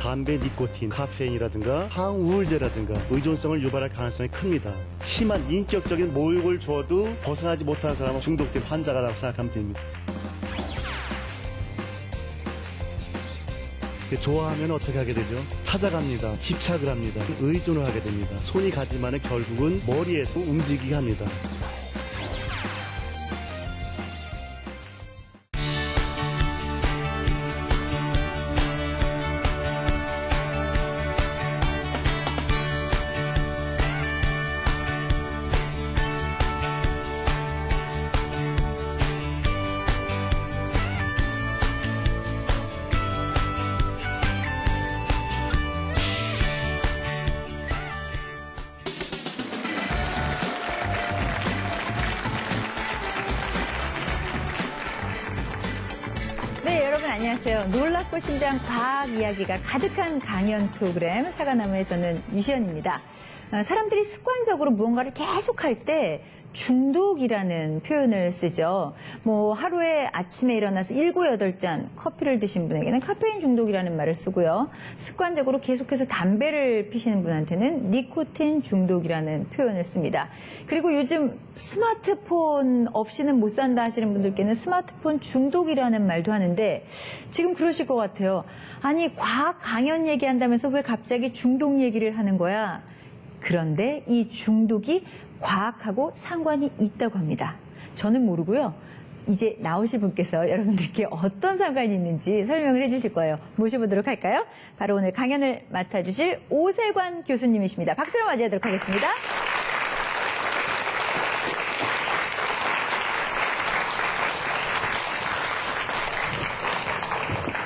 담배, 니코틴, 카페인이라든가 항우울제라든가 의존성을 유발할 가능성이 큽니다. 심한 인격적인 모욕을 줘도 벗어나지 못하는 사람은 중독된 환자라고 생각하면 됩니다. 좋아하면 어떻게 하게 되죠? 찾아갑니다. 집착을 합니다. 의존을 하게 됩니다. 손이 가지만 결국은 머리에서 움직이게 합니다. 네, 여러분 안녕하세요. 놀랍고 신비한 과학 이야기가 가득한 강연 프로그램 사과나무의 저는 유시연입니다. 사람들이 습관적으로 무언가를 계속할 때 중독이라는 표현을 쓰죠. 뭐 하루에 아침에 일어나서 7, 8잔 커피를 드신 분에게는 카페인 중독이라는 말을 쓰고요. 습관적으로 계속해서 담배를 피시는 분한테는 니코틴 중독이라는 표현을 씁니다. 그리고 요즘 스마트폰 없이는 못 산다 하시는 분들께는 스마트폰 중독이라는 말도 하는데 지금 그러실 것 같아요. 아니 과학 강연 얘기한다면서 왜 갑자기 중독 얘기를 하는 거야? 그런데 이 중독이 과학하고 상관이 있다고 합니다. 저는 모르고요. 이제 나오실 분께서 여러분들께 어떤 상관이 있는지 설명을 해주실 거예요. 모셔보도록 할까요? 바로 오늘 강연을 맡아주실 오세관 교수님이십니다. 박수로 맞이하도록 하겠습니다.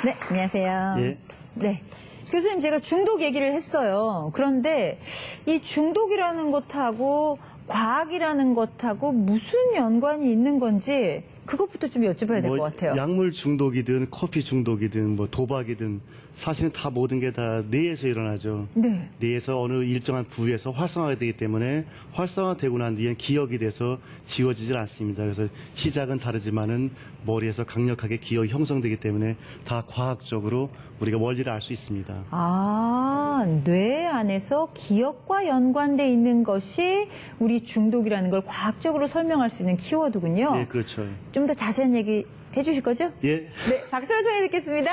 네, 안녕하세요. 예. 네. 교수님, 제가 중독 얘기를 했어요. 그런데 이 중독이라는 것하고 과학이라는 것하고 무슨 연관이 있는 건지 그것부터 좀 여쭤봐야 될 것 같아요. 약물 중독이든 커피 중독이든 뭐 도박이든 사실은 다 모든 게 다 뇌에서 일어나죠. 네. 뇌에서 어느 일정한 부위에서 활성화가 되기 때문에 활성화되고 난 뒤엔 기억이 돼서 지워지질 않습니다. 그래서 시작은 다르지만은 머리에서 강력하게 기억이 형성되기 때문에 다 과학적으로 우리가 원리를 알 수 있습니다. 아, 뇌 안에서 기억과 연관돼 있는 것이 우리 중독이라는 걸 과학적으로 설명할 수 있는 키워드군요. 네, 그렇죠. 좀 더 자세한 얘기 해주실 거죠? 예. 네, 박수로 청해 듣겠습니다.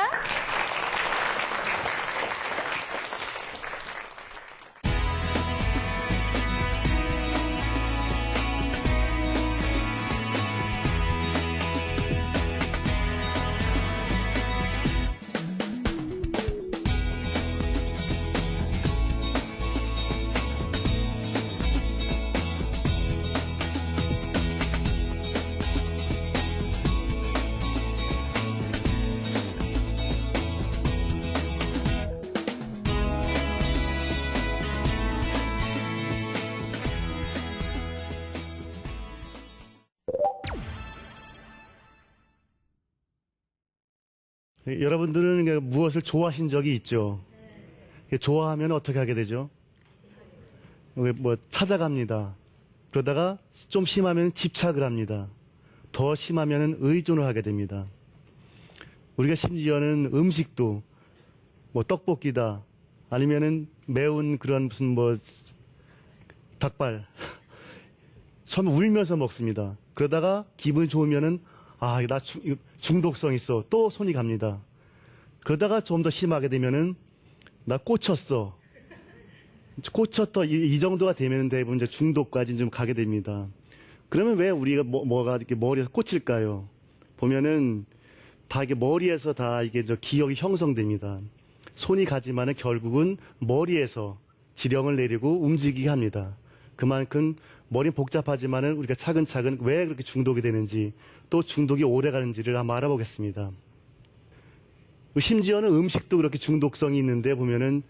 여러분들은 무엇을 좋아하신 적이 있죠? 좋아하면 어떻게 하게 되죠? 뭐 찾아갑니다. 그러다가 좀 심하면 집착을 합니다. 더 심하면 의존을 하게 됩니다. 우리가 심지어는 음식도 뭐 떡볶이다 아니면은 매운 그런 무슨 뭐 닭발 처음에 울면서 먹습니다. 그러다가 기분이 좋으면은 아, 나 중독성 있어. 또 손이 갑니다. 그러다가 좀 더 심하게 되면은 나 꽂혔어. 꽂혔다. 이 정도가 되면 대부분 이제 중독까지 좀 가게 됩니다. 그러면 왜 우리가 뭐가 이렇게 머리에서 꽂힐까요? 보면은 다 이게 머리에서 다 이게 저 기억이 형성됩니다. 손이 가지만은 결국은 머리에서 지령을 내리고 움직이게 합니다. 그만큼 머리는 복잡하지만은 우리가 차근차근 왜 그렇게 중독이 되는지 또 중독이 오래 가는지를 한번 알아보겠습니다. 심지어는 음식도 그렇게 중독성이 있는데 보면은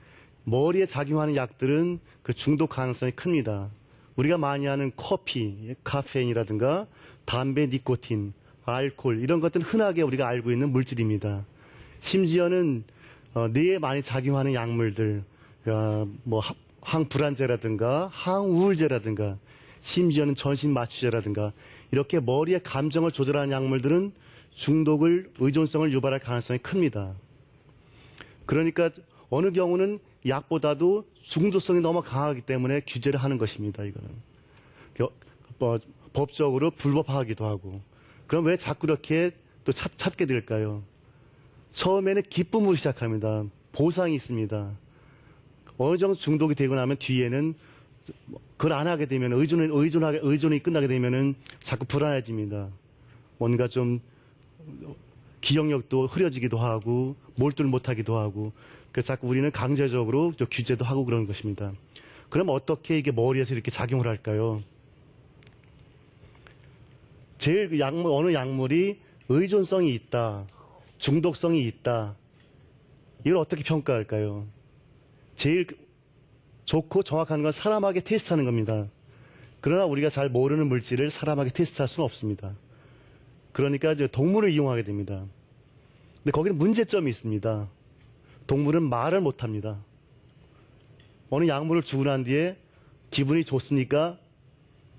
머리에 작용하는 약들은 그 중독 가능성이 큽니다. 우리가 많이 하는 커피, 카페인이라든가 담배, 니코틴, 알코올 이런 것들은 흔하게 우리가 알고 있는 물질입니다. 심지어는 뇌에 많이 작용하는 약물들, 뭐 항불안제라든가 항우울제라든가 심지어는 전신마취제라든가 이렇게 머리의 감정을 조절하는 약물들은 중독을 의존성을 유발할 가능성이 큽니다. 그러니까 어느 경우는 약보다도 중독성이 너무 강하기 때문에 규제를 하는 것입니다. 이거는 법적으로 불법화하기도 하고. 그럼 왜 자꾸 이렇게 또 찾게 될까요? 처음에는 기쁨으로 시작합니다. 보상이 있습니다. 어느 정도 중독이 되고 나면 뒤에는 그걸 안 하게 되면 의존이 끝나게 되면은 자꾸 불안해집니다. 뭔가 좀 기억력도 흐려지기도 하고 몰두를 못하기도 하고 그래서 자꾸 우리는 강제적으로 규제도 하고 그러는 것입니다. 그럼 어떻게 이게 머리에서 이렇게 작용을 할까요? 제일 어느 약물이 의존성이 있다, 중독성이 있다. 이걸 어떻게 평가할까요? 제일 좋고 정확한 건 사람에게 테스트하는 겁니다. 그러나 우리가 잘 모르는 물질을 사람에게 테스트할 수는 없습니다. 그러니까 이제 동물을 이용하게 됩니다. 근데 거기는 문제점이 있습니다. 동물은 말을 못합니다. 어느 약물을 주고 난 뒤에 기분이 좋습니까?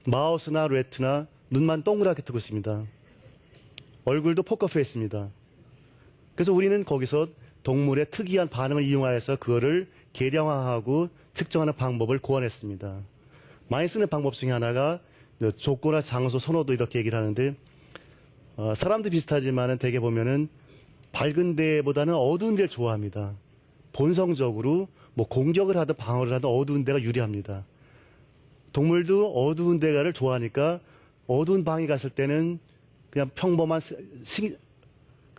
마우스나 래트나 눈만 동그랗게 뜨고 있습니다. 얼굴도 포커페이스입니다. 그래서 우리는 거기서 동물의 특이한 반응을 이용하여서 그거를 계량화하고 측정하는 방법을 고안했습니다. 많이 쓰는 방법 중에 하나가 족구나 장소, 선호도 이렇게 얘기를 하는데 사람도 비슷하지만은 대개 보면은 밝은 데보다는 어두운 데를 좋아합니다. 본성적으로 뭐 공격을 하든 방어를 하든 어두운 데가 유리합니다. 동물도 어두운 데가를 좋아하니까 어두운 방에 갔을 때는 그냥 평범한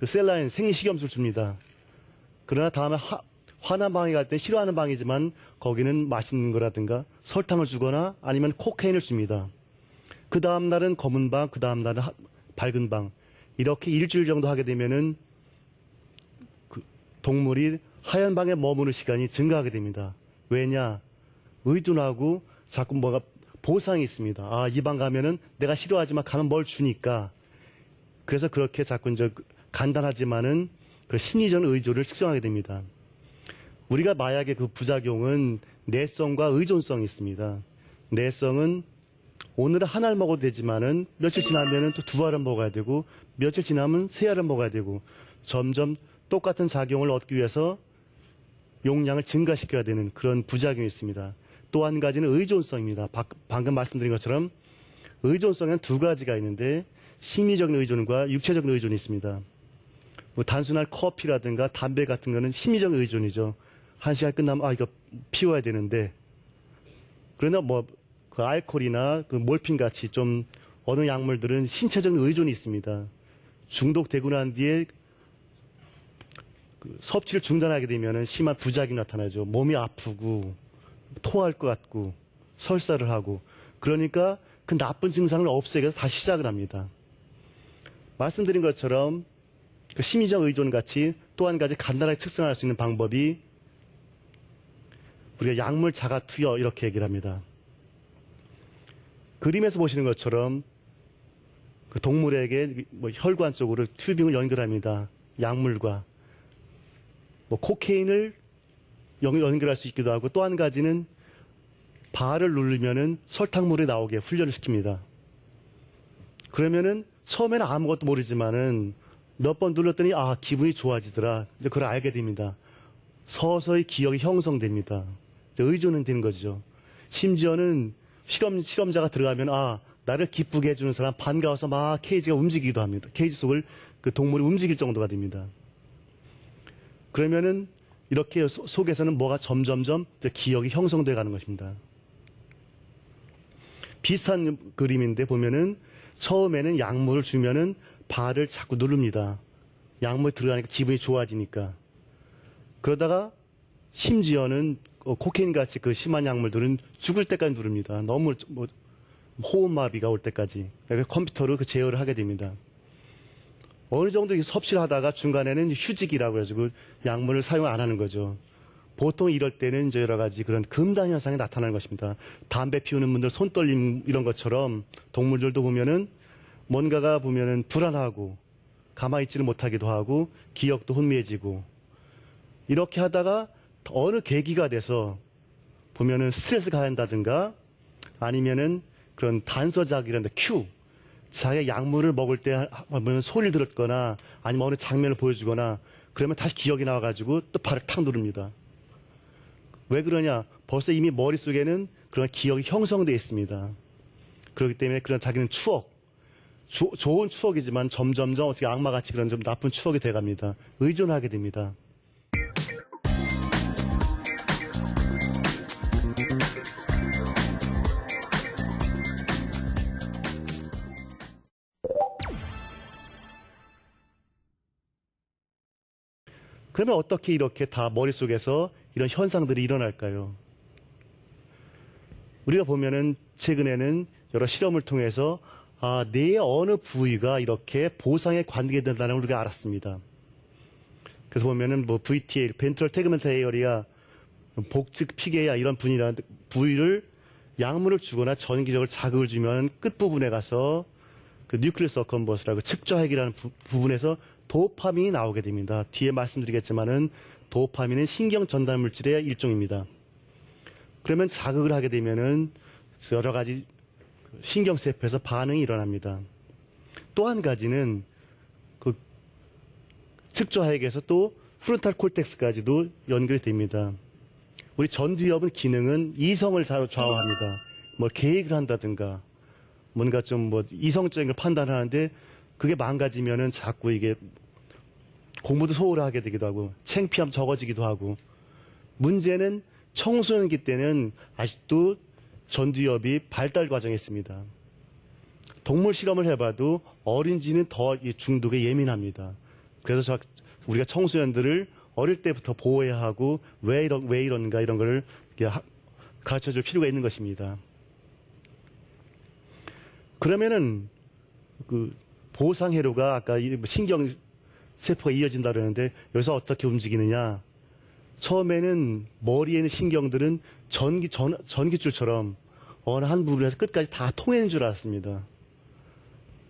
셀라인 생리식염수를 줍니다. 그러나 다음에 환한 방에 갈 때 싫어하는 방이지만 거기는 맛있는 거라든가 설탕을 주거나 아니면 코카인을 줍니다. 그 다음 날은 검은 방, 그 다음 날은 밝은 방. 이렇게 일주일 정도 하게 되면은 그 동물이 하얀 방에 머무는 시간이 증가하게 됩니다. 왜냐? 의존하고 자꾸 뭐가 보상이 있습니다. 아, 이 방 가면은 내가 싫어하지만 가면 뭘 주니까. 그래서 그렇게 자꾸 이제 간단하지만은 그 심리적 의존을 측정하게 됩니다. 우리가 마약의 그 부작용은 내성과 의존성이 있습니다. 내성은 오늘은 한 알 먹어도 되지만은 며칠 지나면은 또 두 알은 먹어야 되고 며칠 지나면 세 알은 먹어야 되고 점점 똑같은 작용을 얻기 위해서 용량을 증가시켜야 되는 그런 부작용이 있습니다. 또 한 가지는 의존성입니다. 방금 말씀드린 것처럼 의존성에는 두 가지가 있는데 심리적인 의존과 육체적인 의존이 있습니다. 뭐 단순한 커피라든가 담배 같은 거는 심리적 의존이죠. 한 시간 끝나면 이거 피워야 되는데 그러나 뭐 그 알코올이나 그 몰핀 같이 좀 어느 약물들은 신체적인 의존이 있습니다. 중독되고 난 뒤에 그 섭취를 중단하게 되면 심한 부작용이 나타나죠. 몸이 아프고 토할 것 같고 설사를 하고 그러니까 그 나쁜 증상을 없애기 위해서 다시 시작을 합니다. 말씀드린 것처럼 그 심리적 의존 같이 또 한 가지 간단하게 측정할 수 있는 방법이 우리가 약물 자가 투여 이렇게 얘기를 합니다. 그림에서 보시는 것처럼 그 동물에게 뭐 혈관 쪽으로 튜빙을 연결합니다. 약물과 뭐 코케인을 연결할 수 있기도 하고 또 한 가지는 바를 누르면은 설탕물이 나오게 훈련을 시킵니다. 그러면은 처음에는 아무것도 모르지만은 몇 번 눌렀더니 기분이 좋아지더라. 이제 그걸 알게 됩니다. 서서히 기억이 형성됩니다. 의존은 되는 거죠. 심지어는 실험자가 들어가면 나를 기쁘게 해주는 사람 반가워서 막 케이지가 움직이기도 합니다. 케이지 속을 그 동물이 움직일 정도가 됩니다. 그러면은 이렇게 속에서는 뭐가 점점점 기억이 형성돼 가는 것입니다. 비슷한 그림인데 보면은 처음에는 약물을 주면은 발을 자꾸 누릅니다. 약물 들어가니까 기분이 좋아지니까. 그러다가 심지어는 코케인 같이 그 심한 약물들은 죽을 때까지 누릅니다. 너무 호흡마비가 올 때까지. 그러니까 컴퓨터로 그 제어를 하게 됩니다. 어느 정도 섭취를 하다가 중간에는 휴직이라고 해가지고 약물을 사용 안 하는 거죠. 보통 이럴 때는 이제 여러 가지 그런 금단 현상이 나타나는 것입니다. 담배 피우는 분들 손 떨림 이런 것처럼 동물들도 보면은 뭔가가 보면은 불안하고 가만히 있지를 못하기도 하고 기억도 혼미해지고 이렇게 하다가 어느 계기가 돼서 보면은 스트레스가 간다든가 아니면은 그런 단서작이라는 큐 자기가 약물을 먹을 때 보면 소리를 들었거나 아니면 어느 장면을 보여주거나 그러면 다시 기억이 나와가지고 또 발을 탁 누릅니다. 왜 그러냐? 벌써 이미 머릿속에는 그런 기억이 형성되어 있습니다. 그렇기 때문에 그런 자기는 추억, 좋은 추억이지만 점점점 어떻게 악마같이 그런 좀 나쁜 추억이 돼갑니다. 의존하게 됩니다. 그러면 어떻게 이렇게 다 머릿속에서 이런 현상들이 일어날까요? 우리가 보면은 최근에는 여러 실험을 통해서 뇌의 어느 부위가 이렇게 보상에 관계된다는 걸 우리가 알았습니다. 그래서 보면은 뭐 VTL, 벤트럴 태그먼트 에어리아, 복측 피계야 이런 부위를 약물을 주거나 전기적으로 자극을 주면 끝부분에 가서 그 뉴클리어스 어컨버스라고 측저핵이라는 부분에서 도파민이 나오게 됩니다. 뒤에 말씀드리겠지만은 도파민은 신경 전달 물질의 일종입니다. 그러면 자극을 하게 되면은 여러 가지 신경세포에서 반응이 일어납니다. 또 한 가지는 그 측저핵에서 또 프론탈 콜텍스까지도 연결이 됩니다. 우리 전두엽은 기능은 이성을 좌우합니다. 뭐 계획을 한다든가 뭔가 좀 뭐 이성적인 걸 판단하는데 그게 망가지면은 자꾸 이게 공부도 소홀하게 되기도 하고 창피함 적어지기도 하고 문제는 청소년기 때는 아직도 전두엽이 발달 과정에 있습니다. 동물 실험을 해봐도 어린이는 더 중독에 예민합니다. 그래서 우리가 청소년들을 어릴 때부터 보호해야 하고 왜 이런가 이런 걸 가르쳐 줄 필요가 있는 것입니다. 그러면은 그 보상회로가 아까 신경 세포가 이어진다 그러는데 여기서 어떻게 움직이느냐? 처음에는 머리에 있는 신경들은 전기줄처럼 어느 한 부분에서 끝까지 다 통하는 줄 알았습니다.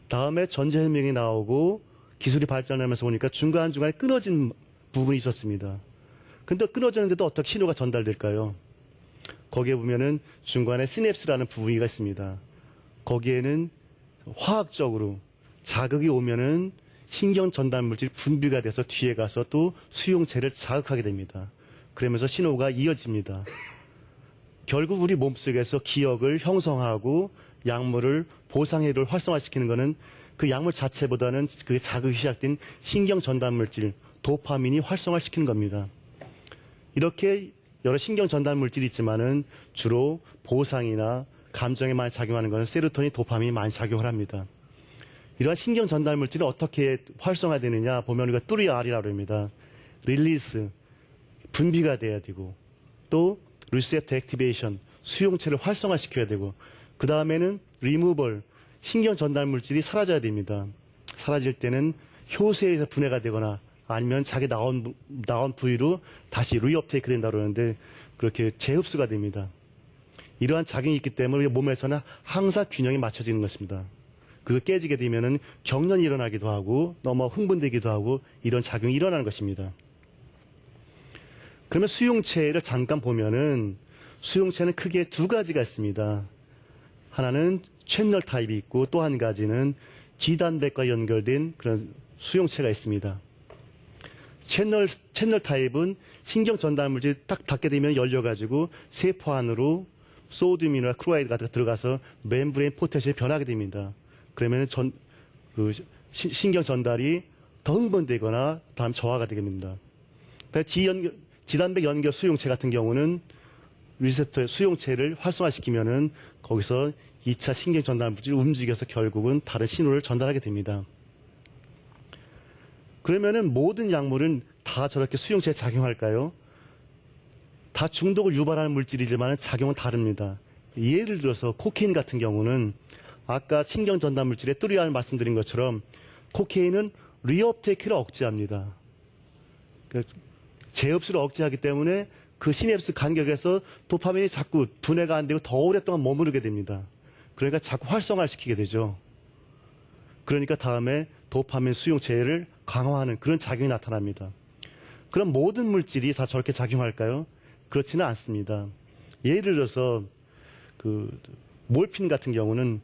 다음에 전자현명이 나오고 기술이 발전하면서 보니까 중간중간에 끊어진 부분이 있었습니다. 근데 끊어졌는데도 어떻게 신호가 전달될까요? 거기에 보면은 중간에 시냅스라는 부위가 있습니다. 거기에는 화학적으로 자극이 오면은 신경 전달 물질 분비가 돼서 뒤에 가서 또 수용체를 자극하게 됩니다. 그러면서 신호가 이어집니다. 결국 우리 몸속에서 기억을 형성하고 약물을 보상회로를 활성화시키는 것은 그 약물 자체보다는 그 자극이 시작된 신경 전달 물질 도파민이 활성화시키는 겁니다. 이렇게 여러 신경 전달 물질이 있지만은 주로 보상이나 감정에 많이 작용하는 것은 세로토닌, 도파민이 많이 작용을 합니다. 이러한 신경 전달 물질이 어떻게 활성화되느냐 보면 우리가 3R이라고 합니다. 릴리스, 분비가 돼야 되고 또 리셉터 액티베이션, 수용체를 활성화시켜야 되고 그 다음에는 리무벌, 신경 전달 물질이 사라져야 됩니다. 사라질 때는 효소에서 분해가 되거나 아니면 자기 나온 부위로 다시 리업테이크 된다고 그러는데 그렇게 재흡수가 됩니다. 이러한 작용이 있기 때문에 우리 몸에서는 항상 균형이 맞춰지는 것입니다. 그거 깨지게 되면은 경련이 일어나기도 하고 너무 흥분되기도 하고 이런 작용이 일어나는 것입니다. 그러면 수용체를 잠깐 보면은 수용체는 크게 두 가지가 있습니다. 하나는 채널 타입이 있고 또 한 가지는 G단백과 연결된 그런 수용체가 있습니다. 채널 타입은 신경 전달 물질이 딱 닿게 되면 열려가지고 세포 안으로 소듐이나 클로라이드 같은 거 들어가서 멤브레인 포텐시에 변하게 됩니다. 그러면 신경 전달이 더 흥분되거나 다음 저하가 되게 됩니다. 지단백 연결 수용체 같은 경우는 리셉터의 수용체를 활성화시키면은 거기서 2차 신경 전달 물질이 움직여서 결국은 다른 신호를 전달하게 됩니다. 그러면은 모든 약물은 다 저렇게 수용체에 작용할까요? 다 중독을 유발하는 물질이지만 작용은 다릅니다. 예를 들어서 코케인 같은 경우는 아까 신경 전달 물질의 뚜리알 말씀드린 것처럼 코케인은 리업테이크를 억제합니다. 재흡수를 억제하기 때문에 그 시냅스 간격에서 도파민이 자꾸 분해가 안 되고 더 오랫동안 머무르게 됩니다. 그러니까 자꾸 활성화를 시키게 되죠. 그러니까 다음에 도파민 수용체를 강화하는 그런 작용이 나타납니다. 그럼 모든 물질이 다 저렇게 작용할까요? 그렇지는 않습니다. 예를 들어서 그 몰핀 같은 경우는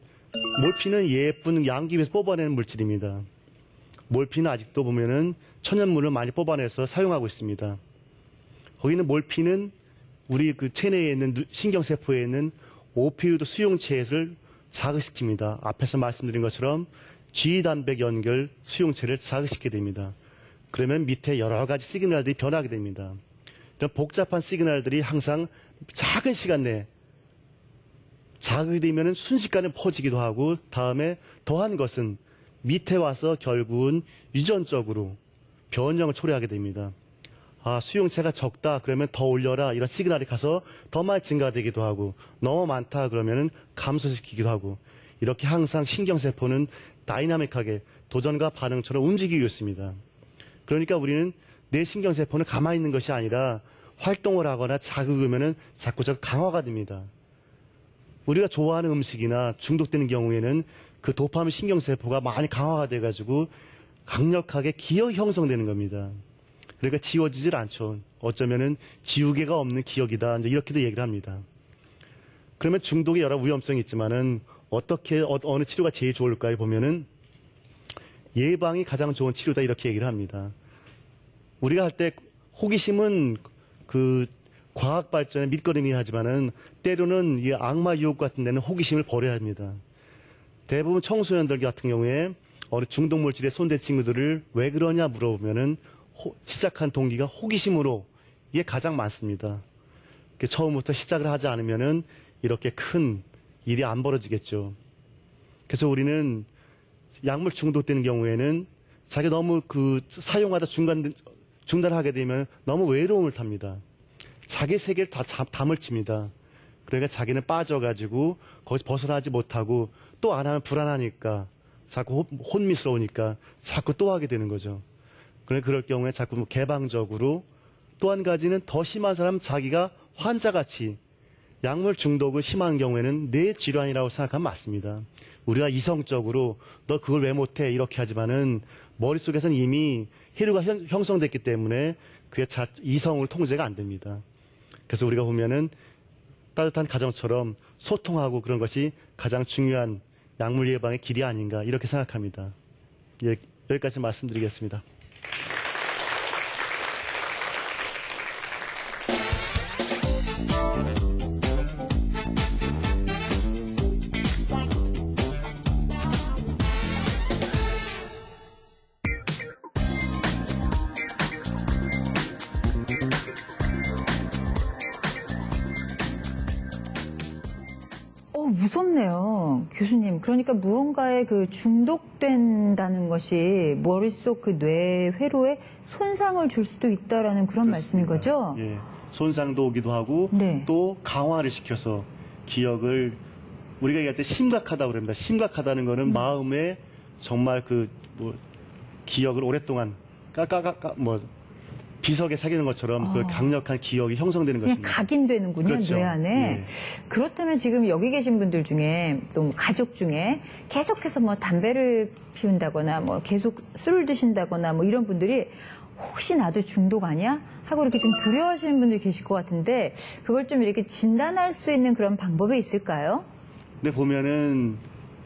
몰핀은 예쁜 양귀비에서 뽑아내는 물질입니다. 몰핀은 아직도 보면은 천연물을 많이 뽑아내서 사용하고 있습니다. 거기는 몰핀은 우리 그 체내에 있는 신경세포에 있는 오피오이드 수용체를 자극시킵니다. 앞에서 말씀드린 것처럼 G단백 연결 수용체를 자극시키게 됩니다. 그러면 밑에 여러 가지 시그널들이 변하게 됩니다. 이런 복잡한 시그널들이 항상 작은 시간 내에 자극이 되면 순식간에 퍼지기도 하고 다음에 더한 것은 밑에 와서 결국은 유전적으로 변형을 초래하게 됩니다. 아, 수용체가 적다 그러면 더 올려라 이런 시그널이 가서 더 많이 증가되기도 하고 너무 많다 그러면 감소시키기도 하고 이렇게 항상 신경세포는 다이나믹하게 도전과 반응처럼 움직이고 있습니다. 그러니까 우리는 내 신경세포는 가만히 있는 것이 아니라 활동을 하거나 자극하면 자꾸자꾸 강화가 됩니다. 우리가 좋아하는 음식이나 중독되는 경우에는 그 도파민 신경세포가 많이 강화가 돼가지고 강력하게 기억이 형성되는 겁니다. 그러니까 지워지질 않죠. 어쩌면은 지우개가 없는 기억이다. 이렇게도 얘기를 합니다. 그러면 중독의 여러 위험성이 있지만은 어떻게 어느 치료가 제일 좋을까요? 보면은 예방이 가장 좋은 치료다 이렇게 얘기를 합니다. 우리가 할 때 호기심은 그 과학 발전의 밑거름이 하지만은 때로는 이 악마 유혹 같은 데는 호기심을 버려야 합니다. 대부분 청소년들 같은 경우에 어느 중독 물질에 손댄 친구들을 왜 그러냐 물어보면은 시작한 동기가 호기심으로 이게 가장 많습니다. 처음부터 시작을 하지 않으면은 이렇게 큰 일이 안 벌어지겠죠. 그래서 우리는 약물 중독되는 경우에는 자기 너무 그 사용하다 중단하게 되면 너무 외로움을 탑니다. 자기 세계를 다 담을 칩니다. 그러니까 자기는 빠져가지고 거기서 벗어나지 못하고 또 안 하면 불안하니까 자꾸 혼미스러우니까 자꾸 또 하게 되는 거죠. 그럴 경우에 자꾸 개방적으로 또 한 가지는 더 심한 사람 자기가 환자같이 약물 중독이 심한 경우에는 내 질환이라고 생각하면 맞습니다. 우리가 이성적으로 너 그걸 왜 못해 이렇게 하지만은 머릿속에서는 이미 혈류가 형성됐기 때문에 그게 이성으로 통제가 안 됩니다. 그래서 우리가 보면은 따뜻한 가정처럼 소통하고 그런 것이 가장 중요한 약물 예방의 길이 아닌가 이렇게 생각합니다. 예, 여기까지 말씀드리겠습니다. 무섭네요. 교수님. 그러니까 무언가에 그 중독된다는 것이 머릿속 그 뇌 회로에 손상을 줄 수도 있다라는 그런 말씀인 거죠? 예. 손상도 오기도 하고 네. 또 강화를 시켜서 기억을 우리가 얘기할 때 심각하다고 그럽니다. 심각하다는 거는 마음에 정말 그 뭐 기억을 오랫동안 비석에 새기는 것처럼 그 강력한 기억이 형성되는 그냥 것입니다. 각인되는군요, 그렇죠. 뇌 안에. 예. 그렇다면 지금 여기 계신 분들 중에 또 가족 중에 계속해서 뭐 담배를 피운다거나 뭐 계속 술을 드신다거나 뭐 이런 분들이 혹시 나도 중독 아니야? 하고 이렇게 좀 두려워하시는 분들이 계실 것 같은데 그걸 좀 이렇게 진단할 수 있는 그런 방법이 있을까요? 근데 보면은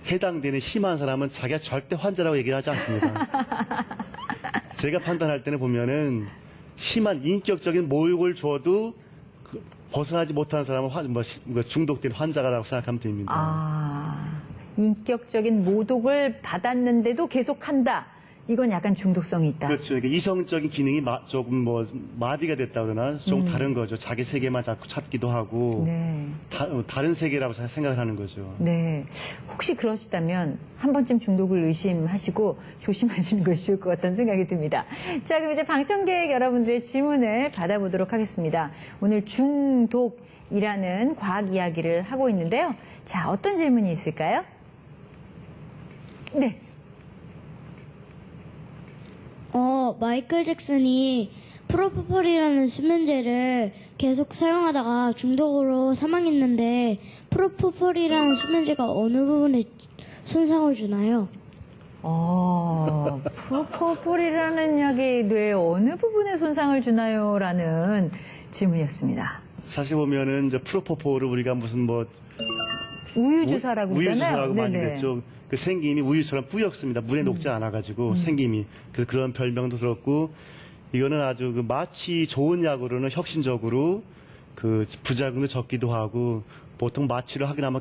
해당되는 심한 사람은 자기가 절대 환자라고 얘기를 하지 않습니다. 제가 판단할 때는 보면은 심한 인격적인 모욕을 줘도 벗어나지 못하는 사람은 중독된 환자라고 생각하면 됩니다. 아, 인격적인 모독을 받았는데도 계속한다. 이건 약간 중독성이 있다. 그렇죠. 그러니까 이성적인 기능이 조금 마비가 됐다 그러나 좀 다른 거죠. 자기 세계만 자꾸 찾기도 하고 네. 다른 세계라고 생각을 하는 거죠. 네. 혹시 그러시다면 한 번쯤 중독을 의심하시고 조심하시는 것이 좋을 것 같다는 생각이 듭니다. 자, 그럼 이제 방청객 여러분들의 질문을 받아보도록 하겠습니다. 오늘 중독이라는 과학 이야기를 하고 있는데요. 자, 어떤 질문이 있을까요? 네. 마이클 잭슨이 프로포폴이라는 수면제를 계속 사용하다가 중독으로 사망했는데 프로포폴이라는 수면제가 어느 부분에 손상을 주나요? 프로포폴이라는 약이 뇌의 어느 부분에 손상을 주나요? 라는 질문이었습니다. 사실 보면은 이제 프로포폴을 우리가 무슨 우유주사라고 그러잖아요. 우유주사라고 많이 네네. 그랬죠. 그 생김이 우유처럼 뿌옇습니다. 물에 녹지 않아가지고 생김이. 그래서 그런 별명도 들었고 이거는 아주 그 마치 좋은 약으로는 혁신적으로 그 부작용도 적기도 하고 보통 마취를 하긴 하면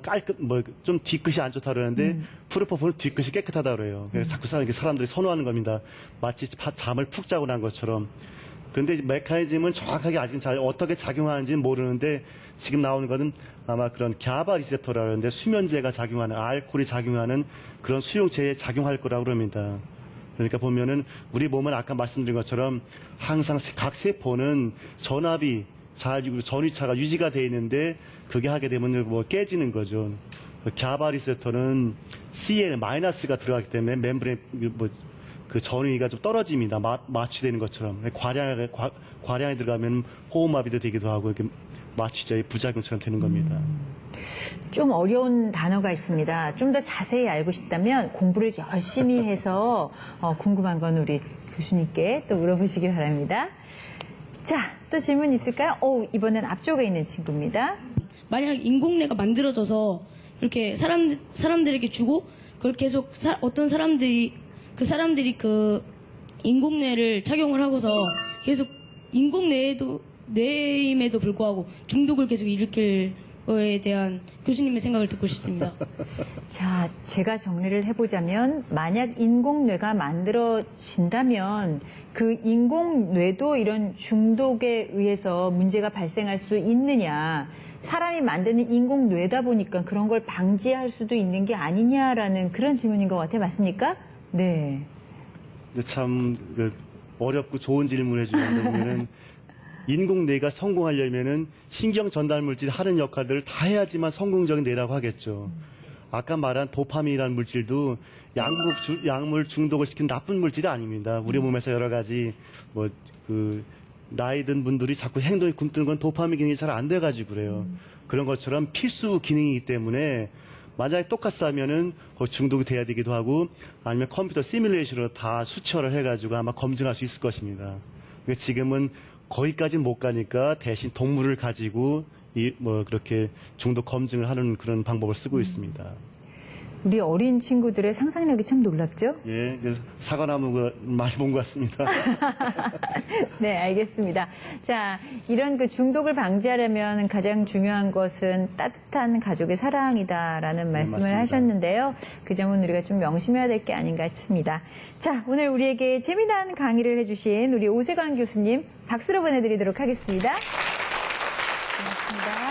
좀 뒤끝이 안 좋다 그러는데 프로포폴은 뒤끝이 깨끗하다 그래요. 그래서 자꾸 사람들이 선호하는 겁니다. 마치 잠을 푹 자고 난 것처럼. 그런데 메커니즘은 정확하게 아직 잘 어떻게 작용하는지는 모르는데 지금 나오는 것은 아마 그런 GABA 리셉터라는데 수면제가 작용하는 알코올이 작용하는 그런 수용체에 작용할 거라고 그럽니다. 그러니까 보면은 우리 몸은 아까 말씀드린 것처럼 항상 각 세포는 전압이 전위차가 유지가 돼 있는데 그게 하게 되면 뭐 깨지는 거죠. GABA 리셉터는 CL 마이너스가 들어가기 때문에 멤브레인 그 전위가 좀 떨어집니다. 마취되는 것처럼 과량에 들어가면 호흡마비도 되기도 하고 이렇게 마취제의 부작용처럼 되는 겁니다. 좀 어려운 단어가 있습니다. 좀 더 자세히 알고 싶다면 공부를 열심히 해서 궁금한 건 우리 교수님께 또 물어보시기 바랍니다. 자, 또 질문 있을까요? 이번엔 앞쪽에 있는 친구입니다. 만약 인공뇌가 만들어져서 이렇게 사람들에게 주고 그걸 계속 어떤 사람들이 그 인공뇌를 착용을 하고서 계속 뇌임에도 불구하고 중독을 계속 일으킬 거에 대한 교수님의 생각을 듣고 싶습니다. 자, 제가 정리를 해보자면 만약 인공뇌가 만들어진다면 그 인공뇌도 이런 중독에 의해서 문제가 발생할 수 있느냐, 사람이 만드는 인공뇌다 보니까 그런 걸 방지할 수도 있는 게 아니냐라는 그런 질문인 것 같아요. 맞습니까? 네. 참 어렵고 좋은 질문을 해주는데 보면은 인공뇌가 성공하려면은 신경 전달 물질이 하는 역할들을 다 해야지만 성공적인 뇌라고 하겠죠. 아까 말한 도파민이라는 물질도 약물 중독을 시키는 나쁜 물질이 아닙니다. 우리 몸에서 여러 가지 나이 든 분들이 자꾸 행동이 굼뜨는 건 도파민 기능이 잘 안 돼가지고 그래요. 그런 것처럼 필수 기능이기 때문에 만약에 똑같다면은 중독이 돼야 되기도 하고 아니면 컴퓨터 시뮬레이션으로 다 수치화를 해가지고 아마 검증할 수 있을 것입니다. 지금은 거기까지는 못 가니까 대신 동물을 가지고 그렇게 중독 검증을 하는 그런 방법을 쓰고 있습니다. 우리 어린 친구들의 상상력이 참 놀랍죠? 예, 그래서 사과나무 많이 본 것 같습니다. 네, 알겠습니다. 자, 이런 그 중독을 방지하려면 가장 중요한 것은 따뜻한 가족의 사랑이다라는 말씀을 맞습니다. 하셨는데요. 그 점은 우리가 좀 명심해야 될 게 아닌가 싶습니다. 자, 오늘 우리에게 재미난 강의를 해주신 우리 오세광 교수님 박수로 보내드리도록 하겠습니다. 고맙습니다.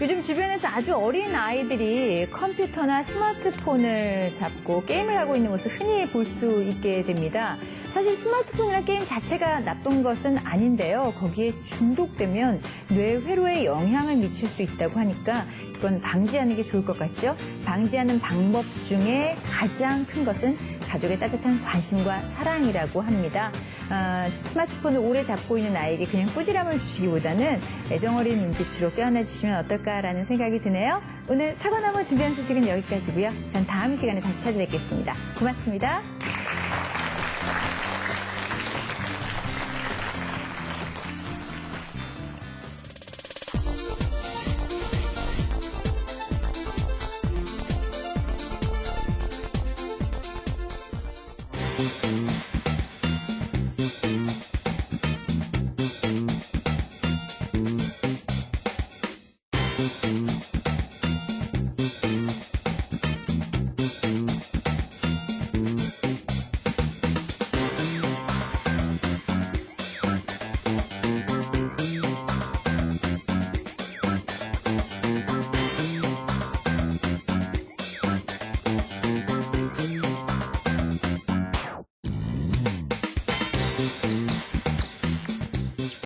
요즘 주변에서 아주 어린 아이들이 컴퓨터나 스마트폰을 잡고 게임을 하고 있는 모습 흔히 볼 수 있게 됩니다. 사실 스마트폰이나 게임 자체가 나쁜 것은 아닌데요. 거기에 중독되면 뇌 회로에 영향을 미칠 수 있다고 하니까 그건 방지하는 게 좋을 것 같죠? 방지하는 방법 중에 가장 큰 것은 가족의 따뜻한 관심과 사랑이라고 합니다. 스마트폰을 오래 잡고 있는 아이에게 그냥 꾸지람을 주시기보다는 애정어린 눈빛으로 껴안아주시면 어떨까라는 생각이 드네요. 오늘 사과나무 준비한 소식은 여기까지고요. 전 다음 시간에 다시 찾아뵙겠습니다. 고맙습니다.